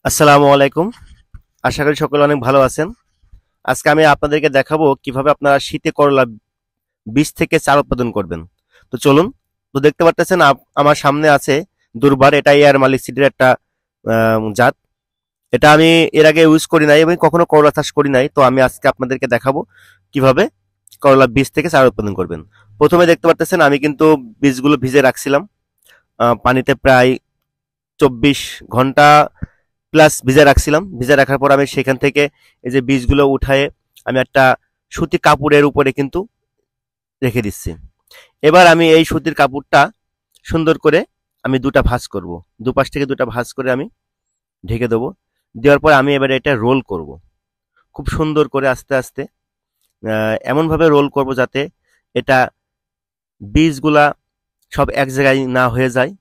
আসসালামু আলাইকুম। আশা করি সকলে অনেক ভালো আছেন। আজকে আমি আপনাদেরকে দেখাবো কিভাবে আপনারা শীতে করলা বীজ থেকে চারা উৎপাদন করবেন। তো চলুন। তো দেখতে পারতেছেন আমার সামনে আছে দুর্বার। এটা এয়ার মালিক সিডের একটা জাত। এটা আমি এর আগে ইউজ করি নাই এবং কখনো করলা চাষ করি নাই। তো আমি আজকে আপনাদেরকে দেখাবো কিভাবে করলা বীজ থেকে চারা উৎপাদন করবেন। প্রথমে দেখতে পারতেছেন আমি কিন্তু বীজগুলো ভিজে রাখছিলাম পানিতে প্রায় 24 ঘন্টা প্লাস ভিজা রাখছিলাম। ভিজা রাখার পর আমি সেখান থেকে এই যে বীজগুলো উঠায়ে আমি একটা সুতি কাপড়ের উপরে কিন্তু রেখে দিচ্ছি। এবার আমি এই সুতির কাপড়টা সুন্দর করে আমি দুটা ভাঁজ করব। দুপাশ থেকে দুটা ভাঁজ করে আমি ঢেকে দেবো। দেওয়ার পর আমি এবারে এটা রোল করব। খুব সুন্দর করে আস্তে আস্তে এমনভাবে রোল করব যাতে এটা বীজগুলা সব এক জায়গায় না হয়ে যায়।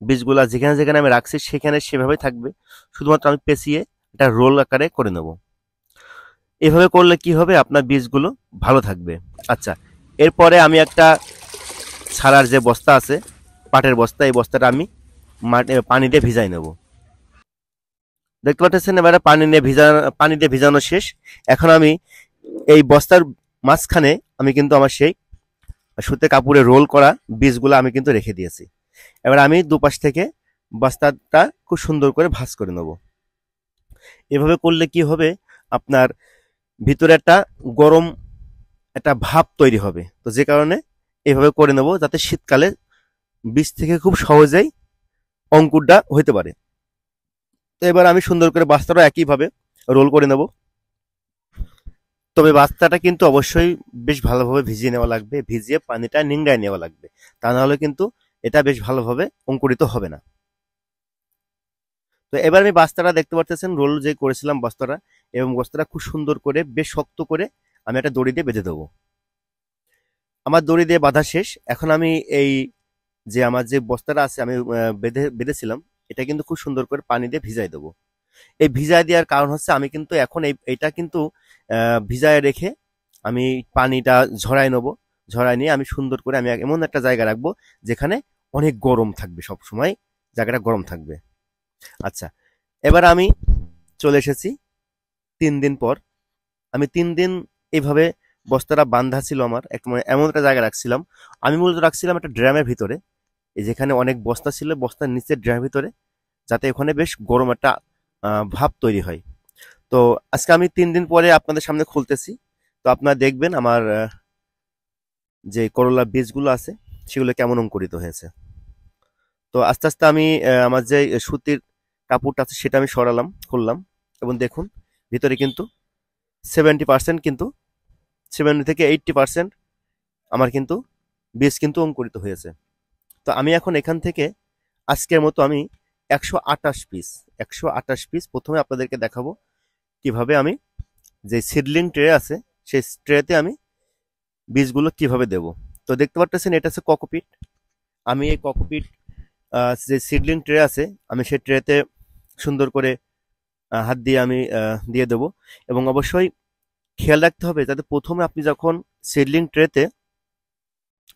বীজগুলা যেখানে যেখানে আমি রাখছি সেখানে সেভাবে থাকবে। শুধুমাত্র আমি পেঁচিয়ে এটা রোল আকারে করে নেব। এভাবে করলে কি হবে, আপনার বীজগুলো ভালো থাকবে। আচ্ছা, এরপরে আমি একটা ছাড়ার যে বস্তা আছে, পাটের বস্তা, এই বস্তাটা আমি পানি দিয়ে ভিজাই নেব। দেখতে পাচ্ছেন এবারে পানি দিয়ে ভিজানো শেষ। এখন আমি এই বস্তার মাঝখানে আমি কিন্তু আমার সেই সুতে কাপড়ে রোল করা বীজগুলো আমি কিন্তু রেখে দিয়েছি। এবার আমি দুপাশ থেকে বস্তাটা খুব সুন্দর করে ভাঁজ করে নেব। এভাবে করলে কি হবে, আপনার ভিতরে একটা গরম একটা ভাপ তৈরি হবে। তো যে কারণে এভাবে করে নেব যাতে শীতকালে বীজ থেকে খুব সহজেই অঙ্কুরটা হইতে পারে। তো এবার আমি সুন্দর করে বাস্তাটা একইভাবে রোল করে নেব। তবে বাস্তাটা কিন্তু অবশ্যই বেশ ভালোভাবে ভিজিয়ে নেওয়া লাগবে, ভিজিয়ে পানিটা নিংড়ায় নেওয়া লাগবে। তা নাহলে কিন্তু এটা বেশ ভালোভাবে অঙ্কুরিত হবে না। তো এবার আমি বাস্তাটা দেখতে পারতেছেন রোল যে করেছিলাম বস্তাটা, এবং বস্তাটা খুব সুন্দর করে বেশ শক্ত করে আমি একটা দড়ি দিয়ে বেঁধে দেবো। আমার দড়ি দিয়ে বাঁধা শেষ। এখন আমি এই যে আমার যে বস্তাটা আছে আমি বেঁধেছিলাম, এটা কিন্তু খুব সুন্দর করে পানি দিয়ে ভিজাই দেবো। এই ভিজায় দেওয়ার কারণ হচ্ছে আমি কিন্তু এখন এইটা কিন্তু ভিজায় রেখে আমি পানিটা ঝরাই নেবো। ঝরাই নিয়ে আমি সুন্দর করে আমি এমন একটা জায়গা রাখবো যেখানে অনেক গরম থাকবে, সব সময় জায়গাটা গরম থাকবে। আচ্ছা, এবার আমি চলে এসেছি 3 দিন পর। আমি 3 দিন এইভাবে বস্তাটা বান্ধা ছিল আমার এক, মানে এমন একটা জায়গায় রাখছিলাম। আমি মূলত রাখছিলাম একটা ড্রামের ভিতরে, এই যেখানে অনেক বস্তা ছিল বস্তার নিচের ড্রামের ভিতরে, যাতে ওখানে বেশ গরম একটা ভাব তৈরি হয়। তো আজকে আমি 3 দিন পরে আপনাদের সামনে খুলতেছি। তো আপনারা দেখবেন আমার যে করলা বীজগুলো আছে সেগুলো কেমন অঙ্কুরিত হয়েছে। তো আস্তে আস্তে আমি আমার যে সুতির কাপড়টা আছে সেটা আমি সরালাম, খুললাম, এবং দেখুন ভিতরে কিন্তু 70% কিন্তু 70 থেকে 80% আমার কিন্তু বীজ কিন্তু অঙ্কুরিত হয়েছে। তো আমি এখন এখান থেকে আজকের মতো আমি 128 পিস 128 পিস প্রথমে আপনাদেরকে দেখাবো কিভাবে আমি যে সিডলিং ট্রে আছে সেই ট্রেতে আমি বীজগুলো কিভাবে দেব। তো দেখতে পাচ্ছেন এটা হচ্ছে কোকোপিট। আমি এই কোকোপিট যে সিডলিং ট্রে আছে আমি সেই ট্রেতে সুন্দর করে হাত দিয়ে আমি দিয়ে দেবো। এবং অবশ্যই খেয়াল রাখতে হবে যাতে প্রথমে আপনি যখন সিডলিং ট্রেতে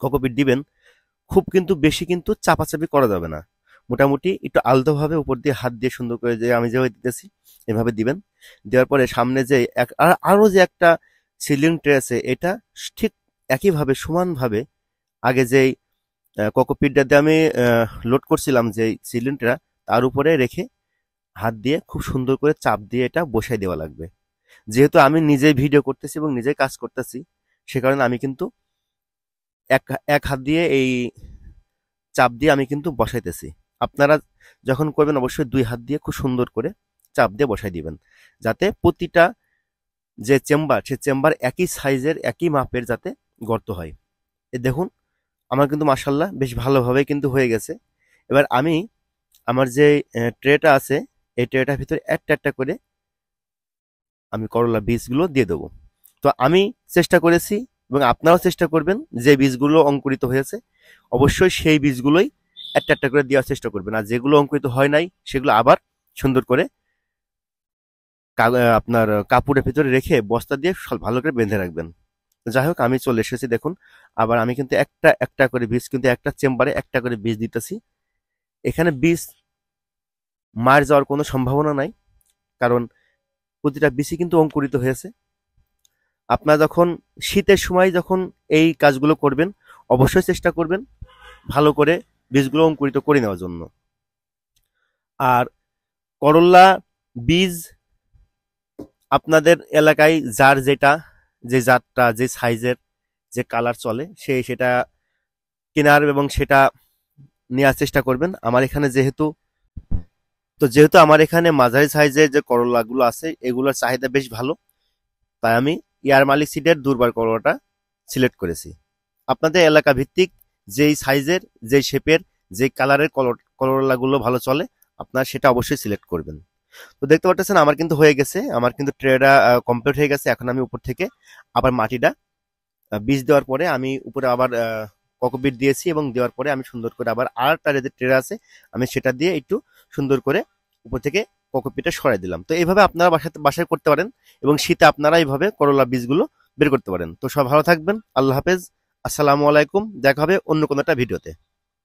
কোকোপিট দিবেন, খুব কিন্তু বেশি কিন্তু চাপাচাপি করা যাবে না। মোটামুটি একটু আলতোভাবে উপর দিয়ে হাত দিয়ে সুন্দর করে যে আমি যেভাবে দিতেছি এভাবে দিবেন। দেওয়ার পরে সামনে যে আরো যে একটা সিলিং ট্রে আছে এটা ঠিক একইভাবে সমানভাবে আগে যেই কোকোপিটটা দিয়ে আমি লোড করছিলাম যে সিলিন্ডারটা, তার উপরে রেখে হাত দিয়ে খুব সুন্দর করে চাপ দিয়ে এটা বসাই দেওয়া লাগবে। যেহেতু আমি নিজেই ভিডিও করতেছি এবং নিজেই কাজ করতেছি, সে কারণে আমি কিন্তু এক এক হাত দিয়ে এই চাপ দিয়ে আমি কিন্তু বসাইতেছি। আপনারা যখন করবেন অবশ্যই 2 হাত দিয়ে খুব সুন্দর করে চাপ দিয়ে বসাই দিবেন, যাতে প্রতিটা যে চেম্বার সে চেম্বার একই সাইজের একই মাপের যাতে গর্ত হয়। এ দেখুন আমার কিন্তু মাশাল্লাহ বেশ ভালোভাবে কিন্তু হয়ে গেছে। এবার আমি আমার যে ট্রেটা আছে এই ট্রেটার ভিতরে একটা একটা করে আমি করলা বীজগুলো দিয়ে দেবো। তো আমি চেষ্টা করেছি এবং আপনারাও চেষ্টা করবেন যে বীজগুলো অঙ্কুরিত হয়েছে অবশ্যই সেই বীজগুলোই একটা একটা করে দেওয়ার চেষ্টা করবেন, আর যেগুলো অঙ্কুরিত হয় নাই সেগুলো আবার সুন্দর করে আপনার কাপড়ের ভিতরে রেখে বস্তা দিয়ে ভালো করে বেঁধে রাখবেন। যাই হোক আমি চলে এসেছি দেখুন। আবার আমি কিন্তু একটা একটা করে বীজ কিন্তু একটা চেম্বারে একটা করে বীজ দিতেছি। এখানে বীজ মার যাওয়ার কোনো সম্ভাবনা নাই, কারণ প্রতিটা বীজই কিন্তু অঙ্কুরিত হয়েছে। আপনারা যখন শীতের সময় যখন এই কাজগুলো করবেন, অবশ্যই চেষ্টা করবেন ভালো করে বীজগুলো অঙ্কুরিত করে নেওয়ার জন্য। আর করল্লা বীজ আপনাদের এলাকায় যার যেটা, যে জাতটা, যে সাইজের, যে কালার চলে, সেটা কেনার এবং সেটা নেওয়ার চেষ্টা করবেন। যেহেতু আমার এখানে মাঝারি সাইজের যে করলাগুলো আছে এগুলোর চাহিদা বেশ ভালো, তাই আমি ইয়ার মালিক সিডের দুর্বার করলাটা সিলেক্ট করেছি। আপনাদের এলাকা ভিত্তিক যেই সাইজের, যেই শেপের, যেই কালারের করলাগুলো ভালো চলে আপনারা সেটা অবশ্যই সিলেক্ট করবেন। তো দেখতে পাচ্ছেন আমার কিন্তু হয়ে গেছে, আমার কিন্তু ট্রেটা কমপ্লিট হয়ে গেছে। এখন আমি উপর থেকে আবার মাটিটা বীজ দেওয়ার পরে আমি উপরে আবার কোকোপিট দিয়েছি, এবং দেওয়ার পরে আমি সুন্দর করে আবার আরেকটা যে ট্রে আছে আমি সেটা দিয়ে একটু সুন্দর করে উপর থেকে কোকোপিটটা সরাই দিলাম। তো এইভাবে আপনারা বাসায় করতে পারেন, এবং শীতে আপনারা এইভাবে করলা বীজগুলো বের করতে পারেন। তো সব ভালো থাকবেন, আল্লাহ হাফেজ, আসসালামু আলাইকুম, দেখা হবে অন্য কোনো একটা ভিডিওতে।